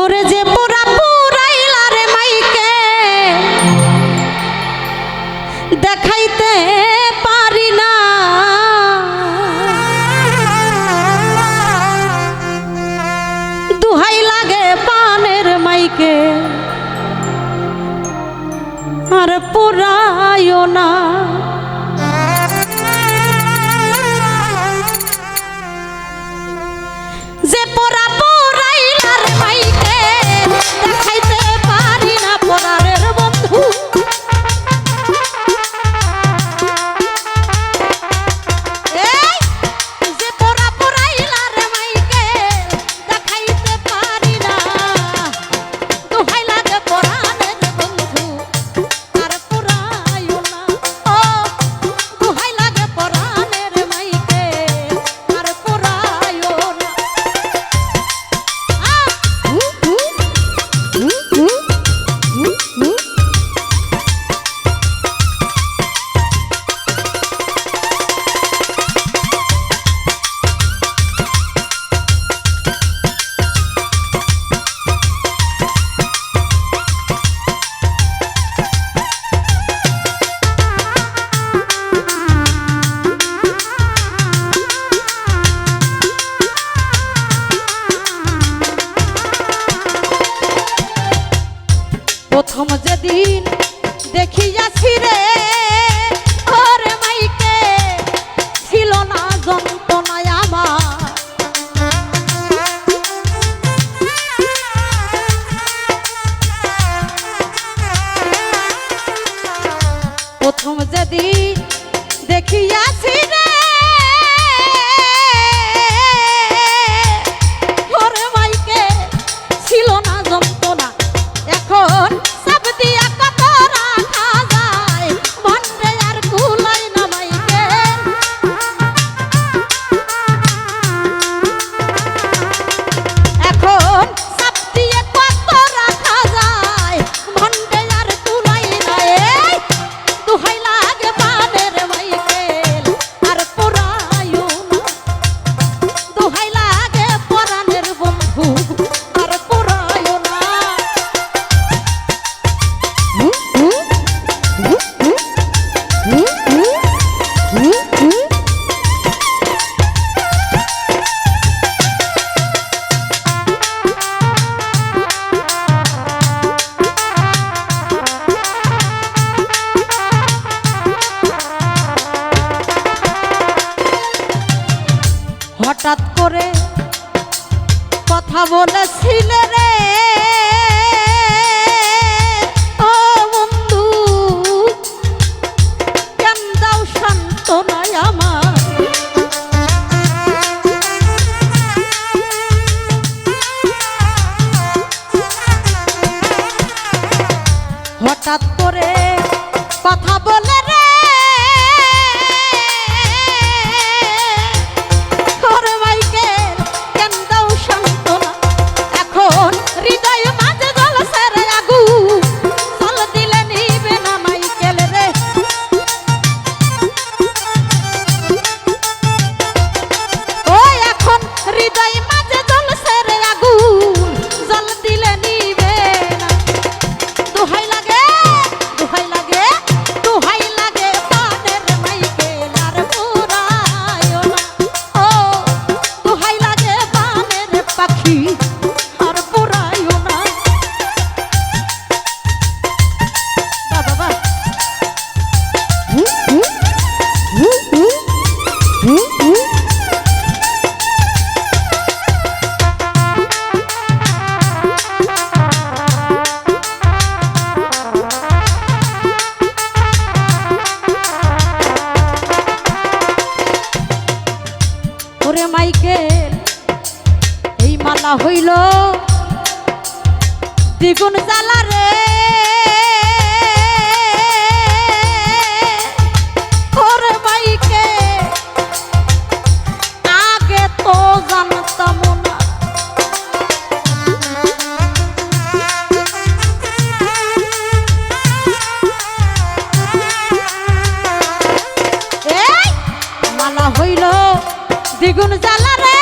ওরে যে পুরা পুরাইলা রে মাইকে দেখাইতে পারি না, দুহাই লাগে পানের মাইকে আর পুরাইও না। যে পোড়া পোড়াইলার মাইকে দেখাইতে পারি না পোড়ারের বন্ধু। যে পোড়া পোড়াইলার মাইকে দেখাইতে পারি না, দোহাই লাগে পোড়ানের বন্ধু আর পোড়াইও না। ও দোহাই লাগে পোড়ানের মাইকে আর পোড়াইও না। প্রথম যেদিন দেখিয়াছি রে ওরে মাইকে ছিল না যন্ত্রণায় আমার। প্রথম যেদিন দেখিয়াছি রে ওরে মাইকে ছিল না যন্ত্রণা, এখন সব দিয়া কত রাখা যায় মনরে আর কুলাই না মাইকে। এখন সব দিয়ে কত রাখা যায় মনরে আর কুলাই না। এই দুহাই লাগে পানের মাইকে আর পোড়াইও না, দুহাই লাগে পরানের বন্ধু আর পোড়াইও না। হঠাৎ করে কথা বলেছিলে রে ও বন্ধু, কেন দাও সান্ত্বনায় আমার। হঠাৎ করে কথা বলে রে ওরে মাইকে কেন দাও সান্ত্বনা, এখন হৃদয় মাঝে জ্বলছে রে আগুন, জল দিলে নিবে না মাইকেল রে। ওই এখন হৃদয় মাঝে জ্বলছে রে আগুন, জল দিলে নিবে না। দোহাই লাগে দোহাই লাগে দোহাই লাগে পানের মাইকে আর পোড়াইও না। ও দোহাই লাগে পানের পাখি আর পোড়াইও না। বাবা ওরে মাইকেল এই মালা হইল দ্বিগুণ জ্বালা রে। ওরে মাইকে আগে তো জানতাম না, এই মালা হইল দ্বিগুণ জ্বালা রে।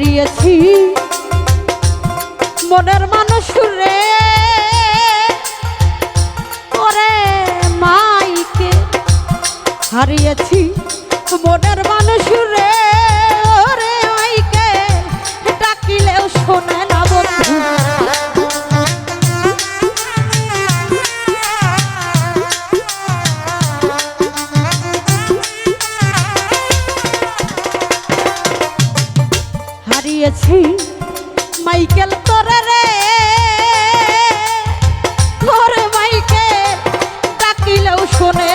হারিয়েছি মনের মানুষ রে ওরে মাইকে হারিয়েছি মনের মানুষ রে ওরে মাইকে ডাকিলেও শোনে না বন্ধু হারিয়েছি মাইকেল তোরে রে ওরে মাইকেল ডাকিলেও শোনে